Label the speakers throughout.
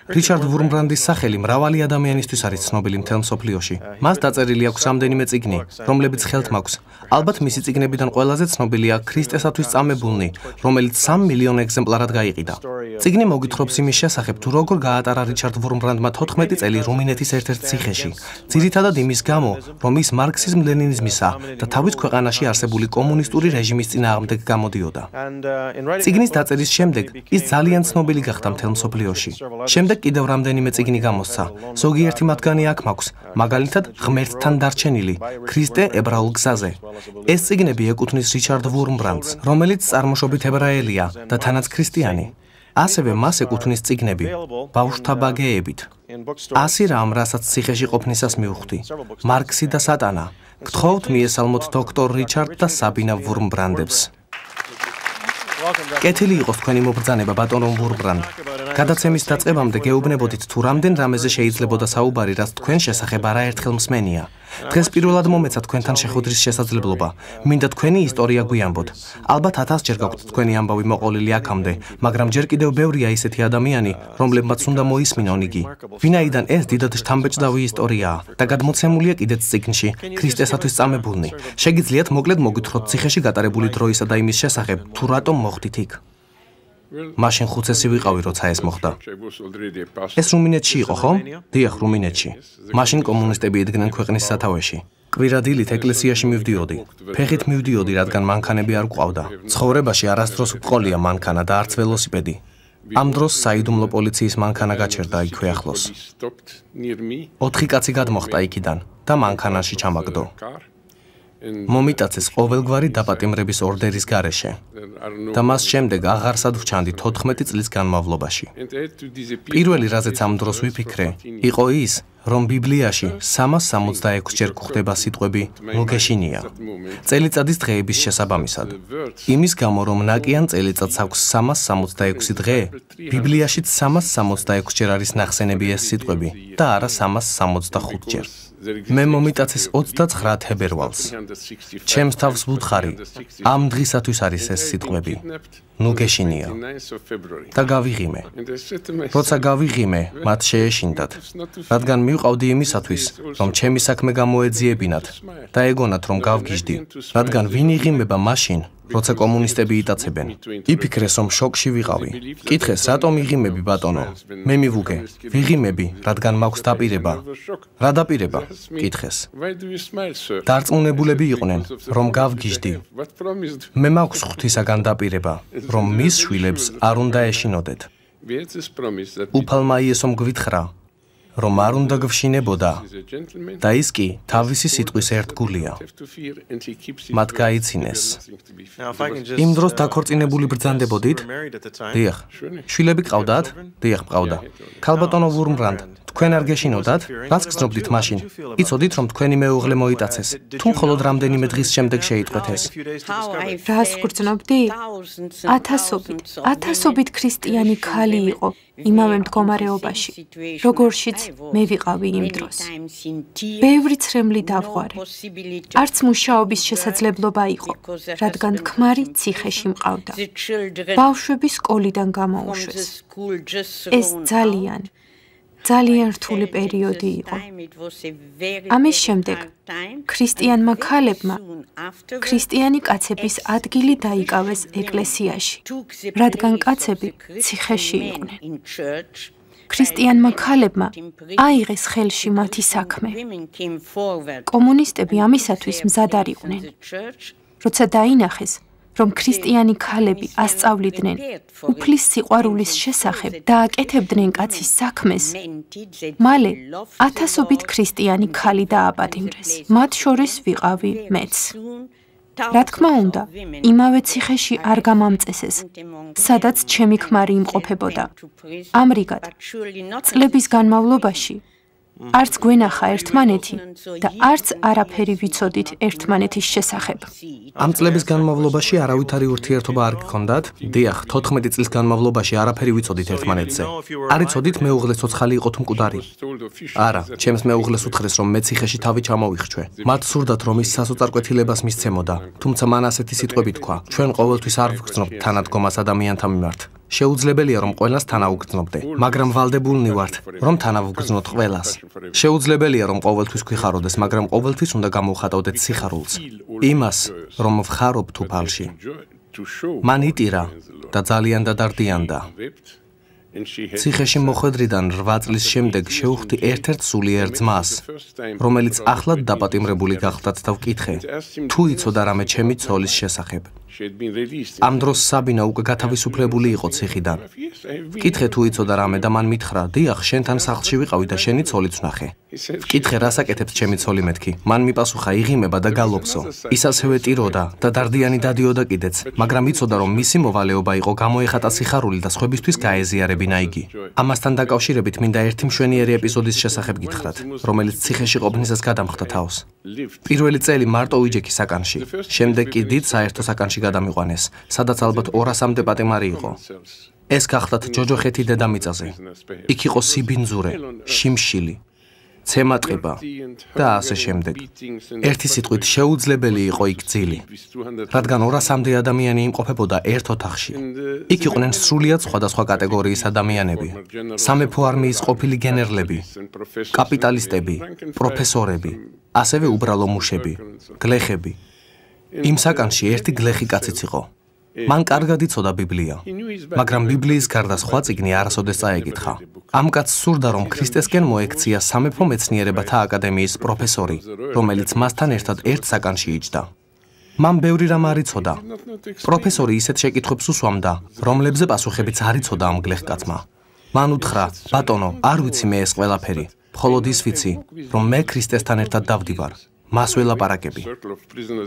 Speaker 1: რიჩარდ ვურმბრანდის სახელი მრავალი ადამიანისთვის არის ცნობილი მთელ მსოფლიოში. მას დაწერილი აქვს რამდენიმე წიგნი, რომლებიც ხელთ მაქვს. ალბათ მისი წიგნებიდან ყველაზე ცნობილია ქრისტესათვის წამებულნი, რომელიც 3 მილიონ ეგზემპლარად გაიყიდა. წიგნი მოგვითხრობს იმის შესახებ, თუ როგორ გაატარა რიჩარდ ვურმბრანდმა 14 წელი რუმინეთის ერთ-ერთ ციხეში. ძირითადად იმის გამო, რომ ის მარქსიზმ-ლენინიზმისა და თავის ქვეყანაში არსებული კომუნისტური რეჟიმის წინააღმდეგ გამოდიოდა. წიგნის დაწერის შემდეგ ის ძალიან ცნობილი გახდა მთელ მსოფლიოში. შემდეგ კიდევ რამდენიმე წიგნი გამოსცა. ზოგიერთი მათგანი აქ მაქვს, მაგალითად ღმერთთან დარჩენილი, ქრისტე ებრაულ გზაზე. ეს წიგნები ეკუთვნის რიჩარდ ვურმბრანდს, რომელიც წარმოშობით ებრაელია და თანაც ქრისტიანი. ასევე მას ეკუთვნის წიგნები ბავშვთა ბაგეებით. 100 რამ, რასაც ციხეში ყოფნისას მივხვდი. მარქსი და სატანა. გთხოვთ მიესალმოთ დოქტორ რიჩარდ და საბინა ვურმბრანდებს. კეთილი იყოს თქვენი მობრძანება, ბატონო ვურმბრანდ. გადაცემის დაწყებამდე გეუბნებოდით, თუ რამდენ რამეზე შეიძლებოდა საუბარი, რაც თქვენ შესახებ არაერთხელ მსმენია. დღეს პირველად მომეცა თქვენთან შეხვედრის შესაძლებლობა. მინდა თქვენი ისტორია გვიამბოთ. ალბათ 1000-ჯერ გაქვთ თქვენი ამბავი მოყოლილი აქამდე, მაგრამ ჯერ კიდევ ბევრია ისეთი ადამიანი, რომლებმაც უნდა მოისმინონ იგი. ვინაიდან ეს დიდად შთამბეჭდავი ისტორიაა და გადმოცემულია კიდეც წიგნში, ქრისტესათვის წამებულნი. შეგიძლიათ მოკლედ მოგვითხროთ ციხეში გატარებული დროისა და იმის შესახებ, თუ რატომ მოხვდით იქ? მაშინ ხუცესი ვიყავი, როცა ეს მოხდა. ეს რუმინეთში იყო, ხო? დიახ, რუმინეთში. მაშინ კომუნისტები იდგნენ ქვეყნის სათავეში. კვირადილით ეკლესიაში მივდიოდი. ფეხით მივდიოდი, რადგან მანქანები არ გვყავდა. ცხოვრებაში არასდროს ვყოლია მანქანა და არც ველოსიპედი. ამ დროს საიდუმლო პოლიციის მანქანა გაჩერდა იქვე ახლოს. 4 კაცი გადმოხტა იქიდან და მანქანაში ჩამაგდო. მომიტაცეს ყოველგვარი დაპატიმრების ორდერის გარეშე და მას შემდეგ აღარსად ვჩანდი 14 წლის განმავლობაში. პირველი, რაზეც ამ დროს ვიფიქრე, იყო ის, რომ ბიბლიაში 366-ჯერ გვხვდება სიტყვები „ნუგეშინია“ წელიწადის დღეების შესაბამისად. იმის გამო, რომ ნაკიან წელიწადს აქვს 366 დღე, ბიბლიაშიც 366-ჯერ არის ნახსენები ეს სიტყვები და არა 365-ჯერ. მე მომიტაცეს 29 თებერვალს. ჩემს თავს ვუთხარი, ამ დღისათვის არის ეს სიტყვები. ნუგეშინია. და გავიღიმე. როცა გავიღიმე, მათ შეეშინდათ, რადგან მივყავდი იმისათვის, რომ ჩემი საქმე გამოეძიებინათ და ეგონათ, რომ გავგიჟდი, რადგან ვინ იღიმება მაშინ, როცა კომუნისტები იტაცებენ. იფიქრეს, რომ შოკში ვიყავი. კითხეს, რატომ იღიმები, ბატონო? მე მივუგე, ვიღიმები, რადგან მაქვს დაპირება. რა დაპირება? კითხეს. დარწმუნებულები იყვნენ, რომ გავგიჟდი. მე მაქვს ღვთისაგან დაპირება, რომ მის შვილებს არ უნდა ეშინოდეთ. უფალმა იესომ გვითხრა, რომ არ უნდა გვშინებოდა და ის კი თავისი სიტყვის ერთგულია. მათ გაიცინეს. იმ დროს დაქორწინებული ბრძანდებოდით? დიახ. შვილები გყავდათ? დიახ, მყავდა. ქალბატონო ვურმბრანდ, თქვენ არ გეშინოდათ? რაც გრძნობდით მაშინ? იცოდით, რომ თქვენი მეუღლე მოიტაცეს, თუ მხოლოდ რამდენიმე დღის შემდეგ შეიტყვეთ ეს?
Speaker 2: რას გრძნობდი? ათასობით ქრისტიანი ქალი იყო იმავე მდგომარეობაში, როგორშიც მე ვიყავი იმ დროს. ბევრი ცრემლი დავღვარე. არც მუშაობის შესაძლებლობა იყო, რადგან ქმარი ციხეში მყავდა. ბავშვები სკოლიდან გამოუშვეს. ეს ძალიან რთული პერიოდი იყო. ამის შემდეგ ქრისტიანმა ქალებმა ქრისტიანი კაცების ადგილი დაიკავეს ეკლესიაში, რადგან კაცები ციხეში იყვნენ. ქრისტიანმა ქალებმა აიღეს ხელში მათი საქმე. კომუნისტები ამისათვის მზად არ იყვნენ. როცა დაინახეს, რომ ქრისტიანი ქალები ასწავლიდნენ უფლის სიყვარულის შესახებ და აკეთებდნენ კაცის საქმეს, მალე ათასობით ქრისტიანი ქალი დააპატიმრეს. მათ შორის ვიყავი მეც. რა თქმა უნდა, იმავე ციხეში არ გამამწესეს, სადაც ჩემი ქმარი იმყოფებოდა. ამრიგად, წლების განმავლობაში არც გვენახა ერთმანეთი და არც არაფერი ვიცოდით ერთმანეთის შესახებ.
Speaker 1: ამ წლების განმავლობაში არავითარი ურთიერთობა არ გქონდათ? დიახ, 14 წლის განმავლობაში არაფერი ვიცოდით ერთმანეთზე. არ იცოდით მეუღლეს ცოცხალი იყო თუ მკვდარი? არა, ჩემს მეუღლეს უთხრეს, რომ მე ციხეში თავი ჩამოვიხჩვე. მათ სურდათ, რომ ის სასოწარკვეთილებას მისცემოდა, თუმცა მან ასეთი სიტყვები თქვა: ჩვენ ყოველთვის არ ვგრძნობთ თანადგომას ადამიანთა მიმართ. შეუძლებელია რომ ყველას თანაუგრძნობდე, მაგრამ ვალდებულნი ვართ რომ თანავუგრძნოთ ყველას. შეუძლებელია რომ ყოველთვის გვიხაროდეს, მაგრამ ყოველთვის უნდა გამოვხატავდეთ სიხარულს. იმას, რომ ვხარობ თუ ფალში. მან იტირა და ძალიან დადარდიანდა. ციხეში მოხვედრიდან 8 წლის შემდეგ შევხვდი ერთ-ერთ სულიერ ძმას, რომელიც ახლად დაპატიმრებული გახლდათ და ვკითხე, თუ იცოდა რამე ჩემი ცოლის შესახებ. ამ დროს საბინა უკვე გათავისუფლებული იყო ციხიდან. ვკითხე თუ იცოდა რამე და მან მითხრა, დიახ, შენთან სახლში ვიყავი და შენი ცოლიც ვნახე. ვკითხე, რას აკეთებს ჩემი ცოლი მეთქი? მან მიპასუხა, იღიმება და გალობსო. ის ასევე ტიროდა და დარდიანი დადიოდა კიდეც, მაგრამ იცოდა რომ მისი მოვალეობა იყო გამოეხატა სიხარული და სხვებისთვის გაეზიარებინა იგი. ამასთან დაკავშირებით მინდა ერთი მშვენიერი ეპიზოდის შესახებ გითხრათ, რომელიც ციხეში ყოფნისას გადამხდა თავს. პირველი წელი მარტო ვიჯექი საკანში, შემდეგ კი დიდ საერთო საკანში გადამიყვანეს, სადაც ალბათ 200-მდე პატიმარი იყო. ეს გახლდათ ჯოჯოხეთი დედამიწაზე. იქ იყო სიბინძურე, შიმშილი, ცემატყიბა და ასე შემდეგ. ერთი სიტყვით შეუძლებელი იყო იქ ძილი, რადგან 200-მდე ადამიანი იმყოფებოდა ერთ ოთახში. იქ იყვნენ სრულიად სხვადასხვა კატეგორიის ადამიანები, სამეფო არმიის ყოფილი გენერლები, კაპიტალისტები, პროფესორები, ასევე უბრალო მუშები, გლეხები. იმ საკანში ერთი გლეხი კაციც იყო. მან კარგად იცოდა ბიბლია, მაგრამ ბიბლიის გარდა სხვა წიგნი არასოდეს წაეკითხა. ამ კაცს სურდა რომ ქრისტესკენ მოექცია სამეფო მეცნიერებათა აკადემიის პროფესორი, რომელიც მასთან ერთად ერთ საკანში იჯდა. მან ბევრი რამ არ იცოდა. პროფესორი ისეთ შეკითხვებს უსვამდა, რომლებზე პასუხებიც არ იცოდა ამ გლეხ კაცმა. მან უთხრა, ბატონო, არ ვიცი მე ეს ყველაფერი, მხოლოდ ის ვიცი, რომ მე ქრისტესთან ერთად დავდივარ. მას ველაპარაკები.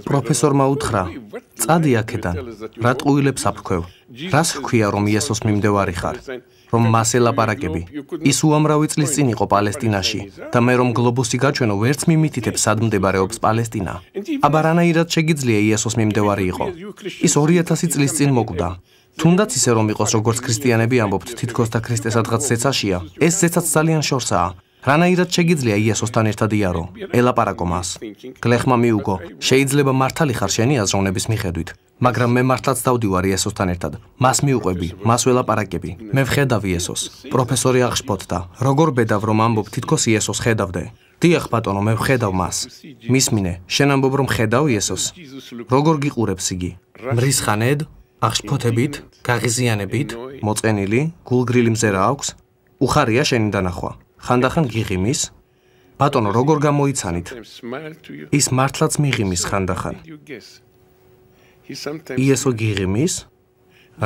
Speaker 1: პროფესორმა უთხრა, წადი აქედან, რა ტყუილებს აფრქვევ, რას ჰქვია რომ იესოს მიმდევარი ხარ, რომ მას ელაპარაკები. ის უამრავი წლის წინ იყო პალესტინაში და მე რომ გლობუსი გაჩვენო, ვერც მიმითითებს სად მდებარეობს პალესტინა. აბა რანაირად შეგიძლია იესოს მიმდევარი იყო? ის 2000 წლის წინ მოკვდა. თუნდაც ისე რომ იყოს როგორც ქრისტიანები ამბობთ, თითქოს და ქრისტე სადღაც ზეცაშია, ეს ზეცაც ძალიან შორსაა. რანაირად შეგიძლია იესოსთან ერთად იარო, ელაპარაკო მას. გლეხმა მიუგო, შეიძლება მართალი ხარ შენი აზროვნების მიხედვით, მაგრამ მე მართლაც დავდივარ იესოსთან ერთად. მას მიუყვები, მას ველაპარაკები. მე ვხედავ იესოს. პროფესორი აღშფოთდა, როგორ ბედავ რომ ამბობ თითქოს იესოს ხედავდე. დიახ ბატონო, მე ვხედავ მას. მისმინე, შენ ამბობ რომ ხედავ იესოს. როგორ გიყურებს იგი? მრისხანედ, აღშფოთებით, გაღიზიანებით, მოწყენილი, გულგრილი მზერა აქვს? უხარია შენი დანახვა. ხანდახან გიღიმის? ბატონო, როგორ გამოიცანით? ის მართლაც მიღიმის ხანდახან. იესო გიღიმის?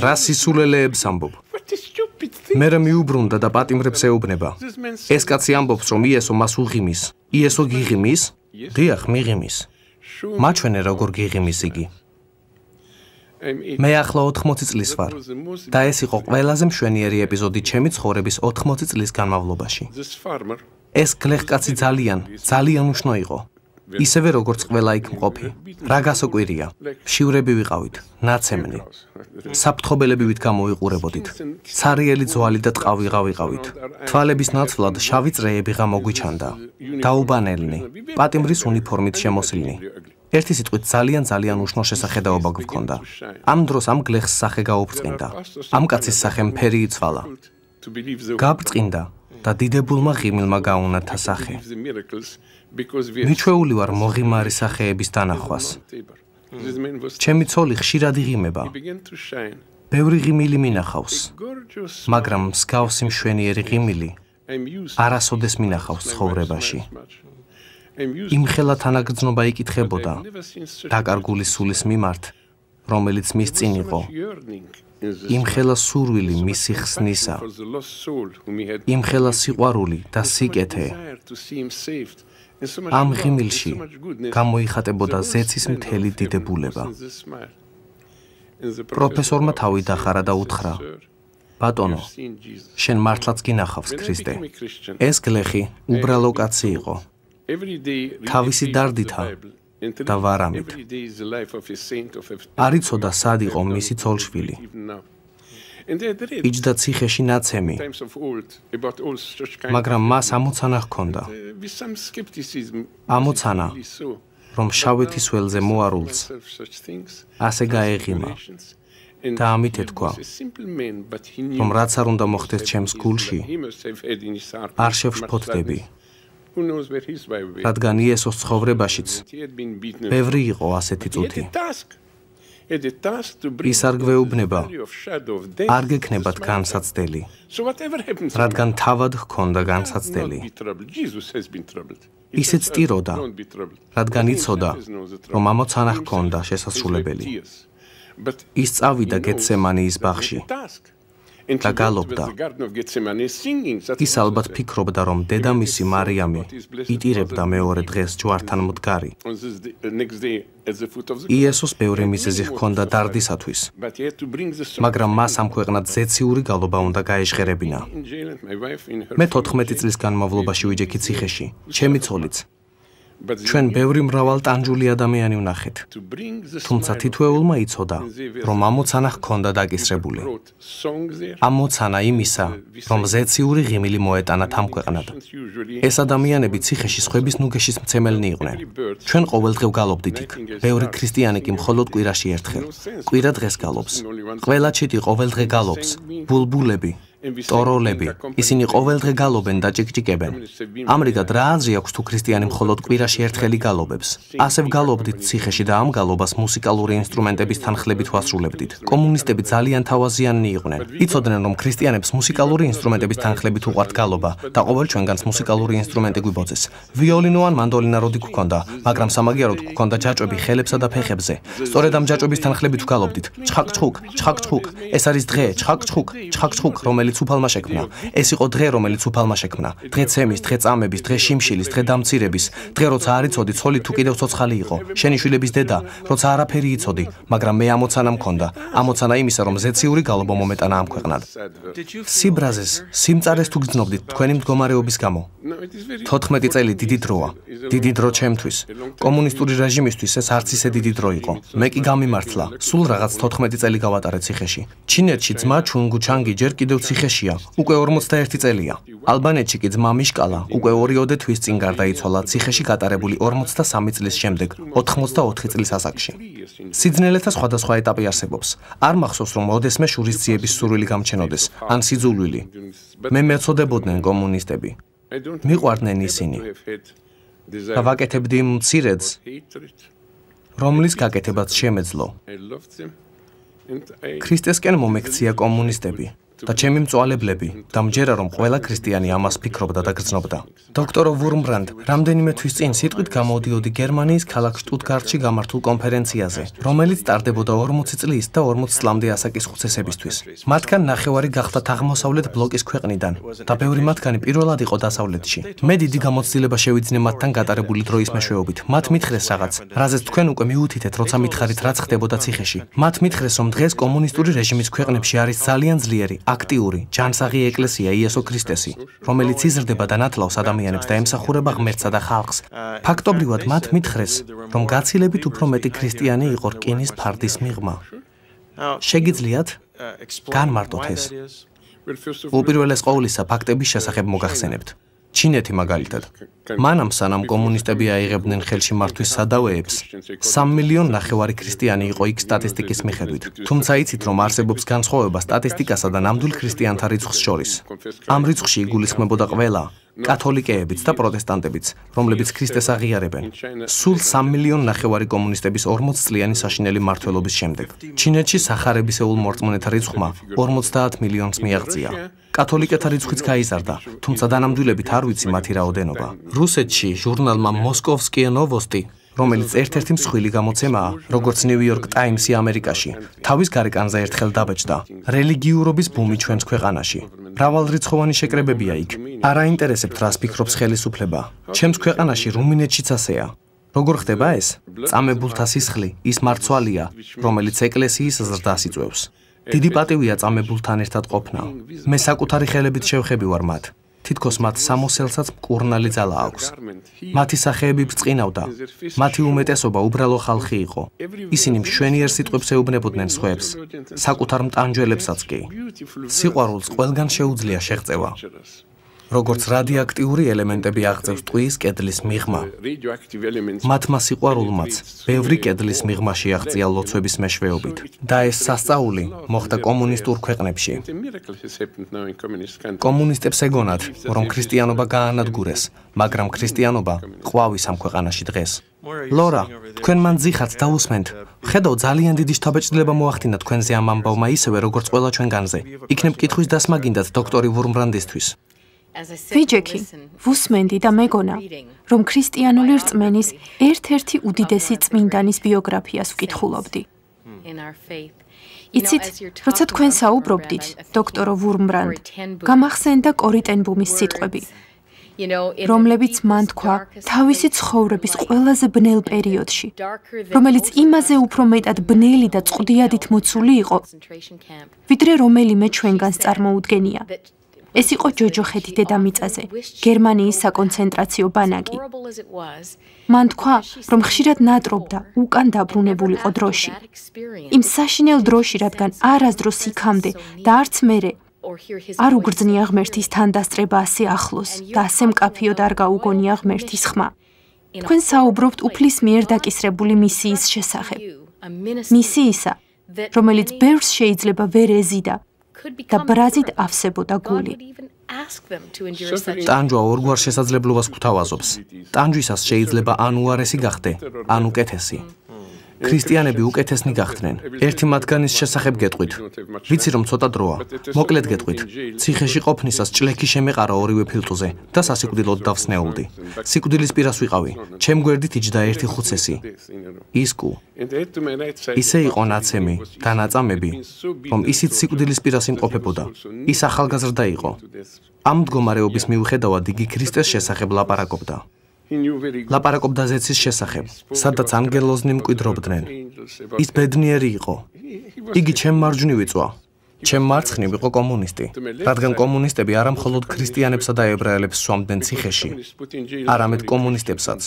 Speaker 1: რა სისულელეებს ამბობ? მერე მიუბრუნდა და პატიმრებს ეუბნება. ეს კაცი ამბობს, რომ იესო მას უღიმის. იესო გიღიმის? დიახ, მიღიმის. მაჩვენე როგორ გიღიმის იგი. მე ახლა 80 წლის ვარ და ეს იყო ყველაზე მშვენიერი ეპიზოდი ჩემი ცხოვრების 80 წლის განმავლობაში. ეს გლეხკაცი ძალიან უშნო იყო. ისევე როგორც ყველა იქ მყოფი. რა გასაკვირია. შივრები ვიყავით, ნაცემნი. საფრთხობელები ვით გამოვიყურებოდით. ცარიელი ძვალი და ტყავი ვიყავით. თვალების ნაცვლად შავი წრეები გამოგვიჩანდა. დაუბანელნი, პატიმრის უნიფორმით შემოსილნი. ერთი სიტყვით ძალიან უშნო შესახედაობა გვქონდა. ამ დროს ამ გლეხს სახე გაუბრწყინდა. ამ კაცის სახე მთერი იცვალა. გაბრწყინდა და დიდებულმა ღიმილმა გაუნათა სახე. მიჩვეული ვარ მოღიმარი სახეების დანახვას. ჩემი ცოლი ხშირად იღიმება. ბევრი ღიმილი მინახავს, მაგრამ მსგავსი მშვენიერი ღიმილი არასოდეს მინახავს ცხოვრებაში. იმხელა თანაგრძნობა იკითხებოდა დაკარგული სულის მიმართ, რომელიც მის წინ იყო. იმხელა სურვილი მისი ხსნისა, იმხელა სიყვარული და სიკეთე. ამ ღიმილში გამოიხატებოდა ზეცის მთელი დიდებულება. პროფესორმა თავი დახარა და უთხრა, ბატონო, შენ მართლაც გინახავს ქრისტე. ეს გლეხი უბრალო კაცი იყო. თავისი დარდითა და ვარამით. არ იცოდა სად იყო მისი ცოლშვილი. იჯდა ციხეში ნაცემი, მაგრამ მას ამოცანა ჰქონდა. ამოცანა, რომ შავეთის ველზე მოარულს ასე გაეღიმა. და ამით ეთქვა, რომ რაც არ უნდა მოხდეს ჩემს გულში, არ შევშფოთდები. რადგან იესოს ცხოვრებაშიც ბევრი იყო ასეთი წუთი. ის არ გვეუბნება, არ გექნებათ განსაცდელი, რადგან თავად ჰქონდა განსაცდელი. ისეც ტიროდა, რადგან იცოდა, რომ ამოცანა ჰქონდა შესასრულებელი. ის წავიდა გეთსემანიის ბაღში და გალობდა. ის ალბათ ფიქრობდა, რომ დედამისი მარიამი იტირებდა მეორე დღეს ჯვართან მდგარი. იესოს ბევრი მიზეზი ჰქონდა დარდისათვის, მაგრამ მას ამ ქვეყნად ზეციური გალობა უნდა გაეჟღერებინა. მე 14 წლის განმავლობაში ვიჯექი ციხეში, ჩემი ცოლიც. ჩვენ ბევრი მრავალტანჯული ადამიანი ვნახეთ, თუმცა თითოეულმა იცოდა, რომ ამოცანა ჰქონდა დაკისრებული. ამოცანა იმისა, რომ ზეციური ღიმილი მოეტანათ ამ ქვეყნად. ეს ადამიანები ციხეში სხვების ნუგეშის მცემელნი იყვნენ. ჩვენ ყოველდღე ვგალობდით იქ. ბევრი ქრისტიანი კი მხოლოდ კვირაში ერთხელ. კვირა დღეს გალობს. ყველა ჩიტი ყოველდღე გალობს. ბულბულები, ტოროლები, ისინი ყოველდღე გალობენ და ჭიკჭიკებენ. ამრიგად რა აზრი აქვს თუ ქრისტიანი მხოლოდ კვირაში ერთხელი გალობებს? ასე ვგალობდით ციხეში და ამ გალობას მუსიკალური ინსტრუმენტების თანხლებით ვასრულებდით. კომუნისტები ძალიან თავაზიანნი იყვნენ. იცოდნენ, რომ ქრისტიანებს მუსიკალური ინსტრუმენტების თანხლებით უყვართ გალობა და ყოველ ჩვენგანს მუსიკალური ინსტრუმენტი გვიბოძეს. ვიოლინო ან მანდოლინა როდი გვქონდა, მაგრამ სამაგიეროდ გვქონდა ჯაჭვები ხელებსა და ფეხებზე. სწორედ ამ ჯაჭვების თანხლებით ვგალობდით. ჩხაკ-ჩხუკ, ჩხაკ-ჩხუკ, ეს არის დღე, ჩხაკ-ჩხუკ, ჩხაკ-ჩხუკ, რომელიც უფალმა შექმნა. ეს იყო დღე, რომელიც უფალმა შექმნა. დღე ცემის, დღე წამების, დღე შიმშილის, დღე დამცირების, დღე როცა არ იცოდი ცოლი თუ კიდევ ცოცხალი იყო, შენი შვილების დედა, როცა არაფერი იცოდი, მაგრამ მე ამოცანა მქონდა. ამოცანა იმისა, რომ ზეციური გალობა მომეტანა ამ ქვეყნად. სიბრაზეს, სიმწარეს თუ გძნობდით თქვენი მდგომარეობის გამო? 14 წელი დიდი დროა. დიდი დრო ჩემთვის. კომუნისტური რეჟიმისთვის ეს არც ისე დიდი დრო იყო. მე კი გამიმართლა. სულ რაღაც 14 წელი გავატარე ციხეში. ჩინეთში ძმა ჩუნგუ ჩანგი ჯერ კიდევ ციხეშია, უკვე 41 წელია. ალბანეთში კი ძმა მიშკალა უკვე 2 თვის წინ გარდაიცვალა ციხეში გატარებული 43 წლის შემდეგ, 84 წლის ასაკში. სიძნელეთა სხვადასხვა ეტაპი არსებობს. არ მახსოვს, რომ ოდესმე შურისძიების სურვილი გამჩენოდეს, ან სიძულვილი. მე მეწოდებოდნენ კომუნისტები. მიყვარდნენ ისინი. და ვაკეთებდი იმ მცირედს, რომლის გაკეთებაც შემეძლო. ქრისტესკენ მომექცია კომუნისტები და ჩემი მწვალებლები და მჯერა რომ ყველა ქრისტიანი ამას ფიქრობდა და გრძნობდა. დოქტორ ვურმბრანდ რამდენიმე თვის წინ სიტყვით გამოდიოდი გერმანიის ქალაქ შტუტგარტში გამართულ კონფერენციაზე, რომელიც ტარდებოდა 40 წლის და 40 წლამდე ასაკის ხუცესებისთვის. მათგან ნახევარი გახლდათ აღმოსავლეთ ბლოკის ქვეყნიდან და ბევრი მათგანი პირველად იყო დასავლეთში. მე დიდი გამოცდილება შევიძინე მათთან გატარებული დროის მეშვეობით. მათ მითხრეს რაღაც, რაზეც თქვენ უკვე მიუთითეთ, როცა მითხარით რაც ხდებოდა ციხეში. მათ მითხრეს, რომ დღეს კომუნისტური რეჟიმის ქვეყნებში არის ძალიან ძლიერი აქტიური, ჯანსაღი ეკლესია იესო ქრისტესი, რომელიც იზრდება და ნათლავს ადამიანებს და ემსახურება ღმერთსა და ხალხს. ფაქტობრივად მათ მითხრეს, რომ გაცილებით უფრო მეტი ქრისტიანი იყო რკინის ფარდის მიღმა. შეგიძლიათ განმარტოთ ეს. უპირველეს ყოვლისა ფაქტების შესახებ მოგახსენებთ. ჩინეთი მაგალითად. მანამ სანამ კომუნისტები აიღებდნენ ხელში მართვის სადავეებს, 3,5 მილიონი ქრისტიანი იყო იქ სტატისტიკის მიხედვით. თუმცა იცით, რომ არსებობს განსხვავება სტატისტიკასა და ნამდვილ ქრისტიანთა რიცხვს შორის. ამ რიცხვში იგულისხმებოდა ყველა, კათოლიკეებიც და პროტესტანტებიც, რომლებიც ქრისტეს აღიარებენ. სულ 3,5 მილიონი კომუნისტების 40 წლიანი საშინელი მმართველობის შემდეგ. ჩინეთში სახარებისეულ მორწმუნეთა რიცხვმა 50 მილიონს მიაღწია. კათოლიკეთა რიცხვიც გაიზარდა, თუმცა დანამდვილებით არ ვიცი მათი რაოდენობა. რუსეთში ჟურნალმა მოსკოვსკია ნოვოსტი, რომელიც ერთ-ერთი მსხვილი გამოცემაა, როგორც New York Times-ი ამერიკაში, თავის გარეკანზე ერთხელ დაბეჭდა. რელიგიურობის ბუმი ჩვენს ქვეყანაში. მრავალრიცხოვანი შეკრებებია იქ. არ აინტერესებთ, რას ფიქრობს ხელისუფლება. ჩემს ქვეყანაში რუმინეთშიც ასეა. როგორ ხდება ეს? წამებულთა სისხლი ის მარცვალია, რომელიც ეკლესიის ზრდას იწვევს. დიდი პატივია წამებულთან ერთად ყოფნა. მე საკუთარი ხელებით შევხები ვარ მათ. თითქოს მათ სამოსელსაც მკურნალი ძალა აქვს. მათი სახეები ბრწყინავდა. მათი უმეტესობა უბრალო ხალხი იყო. ისინი მშვენიერ სიტყვებს ეუბნებოდნენ სხვებს, საკუთარ მტანჯველებსაც კი. სიყვარულს ყველგან შეუძლია შეღწევა. როგორც რადიოაქტიური ელემენტები აღწევს ტყუის კედლის მიღმა. მათმა სიყვარულმაც ბევრი კედლის მიღმაში აღწია ლოცვების მეშვეობით და ეს სასწაული მოხდა კომუნისტურ ქვეყნებში. კომუნისტებს ეგონათ, რომ ქრისტიანობა გაანადგურეს, მაგრამ ქრისტიანობა ყვავის ამ ქვეყანაში დღეს. ლორა, თქვენ მან ძიხართ დაусმენთ. ხედავ ძალიან დიდი შთაბეჭდილება მოახდინა თქვენზე ამ ამბავმა ისევე როგორც ყველა ჩვენგანზე. იქნებ კითხვის დასმა გინდათ დოქტორი ვურმბრანდისთვის.
Speaker 2: ვიჯექი, ვუსმენდი და მეგონა, რომ ქრისტიანული რწმენის ერთ-ერთი უდიდესი წმინდანის ბიოგრაფიას ვკითხულობდი. იცით, როცა თქვენ საუბრობდით, დოქტორო ვურმბრანდ, გამახსენდა კორი ტენ ბუმის სიტყვები, რომლებიც მან თქვა თავისი ცხოვრების ყველაზე ბნელ პერიოდში, რომელიც იმაზე უფრო მეტად ბნელი და წყდიადით მოცული იყო, ვიდრე რომელიმე ჩვენგანს წარმოუდგენია. ეს იყო ჯოჯოხეთი დედამიწაზე, გერმანიის საკონცენტრაციო ბანაკი. მან თქვა, რომ ხშირად ნატრობდა უკან დაბრუნებულიყო დროში. იმ საშინელ დროში, რადგან არასდროს იქამდე და არც მერე არ უგრძნია ღმერთის თანდასწრება ასე ახლოს და ასე მკაფიოდ არ გაუგონია ღმერთის ხმა. თქვენ საუბრობთ უფლის მიერ დაკისრებული მისიის შესახებ. მისიისა, რომელიც ბევრს შეიძლება ვერ ეზიდა და ბრაზით ავსებოდა გული.
Speaker 1: ტანჯვა ორგვარ შესაძლებლობას გვთავაზობს. ტანჯვისას შეიძლება ან უარესი გახდე, ან უკეთესი. ქრისტიანები უკეთესნი გახდნენ. ერთი მათგანის შესახებ გეტყვით. ვიცი რომ ცოტა დროა. მოკლედ გეტყვით. ციხეში ყოფნისას ჭლექი შემეყარა ორივე ფილტვზე და სასიკვდილოდ დავსნეულდი. სიკვდილის პირას ვიყავი. ჩემ გვერდით იჯდა ერთი ხუცესი. ის კუ. ისე იყო ნაცემი და ნაწამები, რომ ისიც სიკვდილის პირას იმყოფებოდა. ის ახალგაზრდა იყო. ამ მდგომარეობის მიუხედავად იგი ქრისტეს შესახებ ლაპარაკობდა. ლაპარაკობდა ზეცის შესახებ, სადაც ანგელოზნი მკვიდრობდნენ. ის ბედნიერი იყო. იგი ჩემ მარჯვნივ იწვა. ჩემ მარცხნივ იყო კომუნისტი, რადგან კომუნისტები არა მხოლოდ ქრისტიანებსა და ებრაელებს სვამდნენ ციხეში, არამედ კომუნისტებსაც.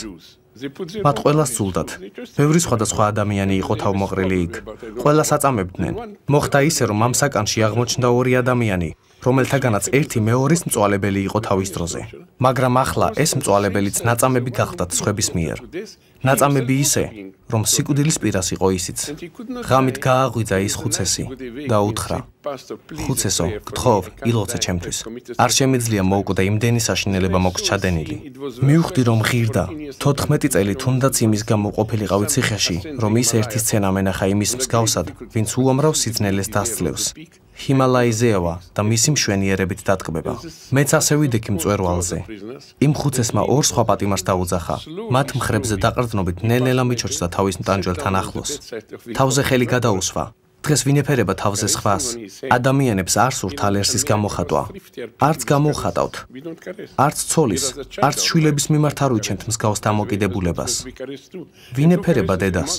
Speaker 1: მათ ყველას სულდათ. ბევრი სხვადასხვა ადამიანი იყო თავმოყრილი იქ. ყველას აწამებდნენ. მოხდა ისე, რომ ამ საკანში აღმოჩნდა ორი ადამიანი, რომელთაგანაც ერთი მეორის მწვალებელი იყო თავის დროზე. მაგრამ ახლა ეს მწვალებელიც ნაწამები გახდათ სხვების მიერ. ნაწამები ისე, რომ სიკვდილის პირას იყო ისიც. ღამით გააღვიძა ის ხუცესი და უთხრა: ხუცესო, გთხოვ, ილოცე ჩემთვის. არ შემიძლია მოვკვდე იმდენი საშინელება მოქვს ჩადენილი. მივხვდი რომ ღირდა. 14 წელი თუნდაც იმის გამო ყოფილიყავი ციხეში, რომ ის ერთი სცენა მენახა იმის მსგავსად, ვინც უამრავ სიძნელეს დასძლევს. ჰიმალაიზე ევა და მისი მშვენიერებით დატკბება. მეც ასე ვიდექი მწვერვალზე. იმ ხუცესმა ორ სხვა პატიმარს დაუძახა. მათ მხრებზე დაყრდნობით ნელ-ნელა მიჩოჩდა თავის მტანჯველთან ახლოს. თავზე ხელი გადაუსვა. დღეს ვინეფერება თავზე სხვას. ადამიანებს არ სურთ ალერსის გამოხატვა. არც გამოვხატავთ. არც ცოლის, არც შვილების მიმართ არ ვიჩენთ მსგავს დამოკიდებულებას. ვინეფერება დედას.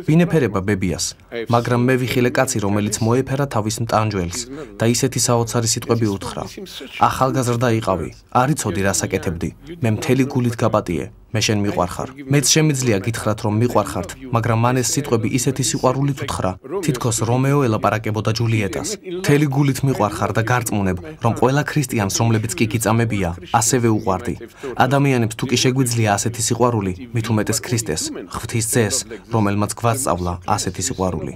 Speaker 1: ვინეფერება ბებიას. მაგრამ მე ვიხილე კაცი, რომელიც მოეფერა თავის მტანჯველს და ისეთი საოცარი სიტყვები უთხრა. ახალგაზრდა იყავი. არ იცოდი რას აკეთებდი. მე მთელი გულით გაპატიე. მე შენ მიყვარხარ. მეც შემიძლია გითხრათ რომ მიყვარხართ, მაგრამ მან ეს სიტყვები ისეთი სიყვარულით უთხრა, თითქოს რომეო ელაპარაკებოდა ჯულიეტას. მთელი გულით მიყვარხარ და გარწმუნებ, რომ ყველა ქრისტიანს, რომლებიც კი გიწამებია, ასევე უყვარდი. ადამიანებს თუ კი შეგვიძლია ასეთი სიყვარული, მით უმეტეს ქრისტეს, ღვთის ძეს, რომელმაც გვასწავლა ასეთი სიყვარული.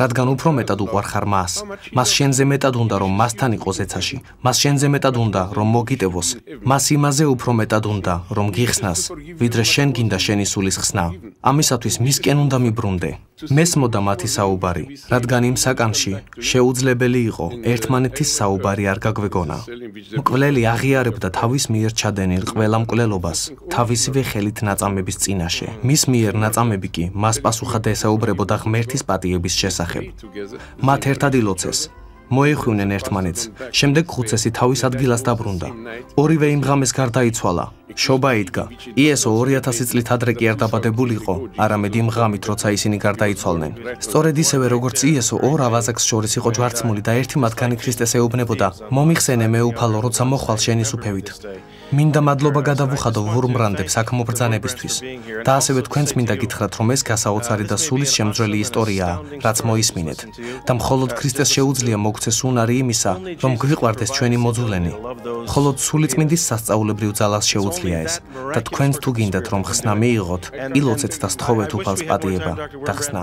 Speaker 1: რადგან უფრო მეტად უყვარხარ მას, მას შენზე მეტად უნდა რომ მასთან იყო ზეცაში, მას შენზე მეტად უნდა რომ მოგიტევოს, მას იმაზე უფრო მეტად უნდა რომ გიხსნას. ვიდრე შენ გინდა შენი სულის ხსნა. ამისათვის მისკენ უნდა მიბრუნდე. მესმოდა მათი საუბარი, რადგან იმ საკანში შეუძლებელი იყო ერთმანეთის საუბარი არ გაგვეგონა. მკვლელი აღიარებდა თავის მიერ ჩადენილ ყველა მკვლელობას თავისივე ხელით ნაწამების წინაშე. მის მიერ ნაწამები კი მას პასუხად ესაუბრებოდა ღმერთის პატიების შესახებ. მათ ერთად ილოცეს. მოეხვინენ ერთმანეთს. შემდეგ ხუცესი თავის ადგილას დაბრუნდა. ორივე იმ ღამეს გარდაიცვალა. შობა იდგა. იესო 2000 წლით ადრე კი არ დაბადებულიყო, არამედ იმ ღამით, როცა ისინი გარდაიცვალნენ. სწორედ ისევე როგორც იესო ორ ავაზაკს შორის იყო ჯვარცმული და ერთი მათგანი ქრისტეს ეუბნებოდა: "მომიხსენე მეუფალო, როცა მოხვალ შენი სუფევით." მინდა მადლობა გადავუხადო ვურმბრანდებს აქ მობრძანებისთვის და ასევე თქვენს მინდა გითხრათ, რომ ეს გასაოცარი და სულის შემძვრელი ისტორიაა, რაც მოისმინეთ და მხოლოდ ქრისტეს შეუძლია მოგცეს უნარი იმისა, რომ გვიყვარდეს ჩვენი მოძულენი. მხოლოდ სულიწმინდის სასწაულებრივ ძალას შეუძლია ეს და თქვენც თუ გინდათ, რომ ხსნა მიიღოთ, ილოცეთ და სთხოვეთ უფალს პატიება და ხსნა.